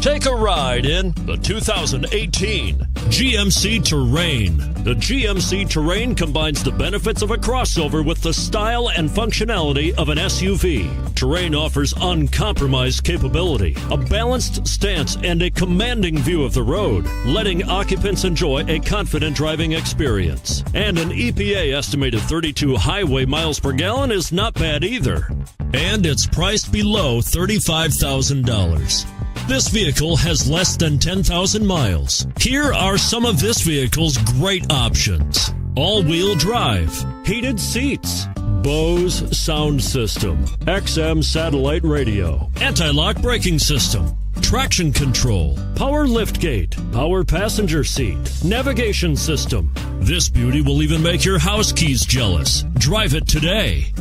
Take a ride in the 2018 GMC Terrain. The GMC Terrain combines the benefits of a crossover with the style and functionality of an SUV. Terrain offers uncompromised capability, a balanced stance, and a commanding view of the road, letting occupants enjoy a confident driving experience. And an EPA estimated 32 highway miles per gallon is not bad either. And it's priced below $35,000. This vehicle has less than 10,000 miles. Here are some of this vehicle's great options: all-wheel drive, heated seats, Bose sound system, XM satellite radio, anti-lock braking system, traction control, power liftgate, power passenger seat, navigation system. This beauty will even make your house keys jealous. Drive it today.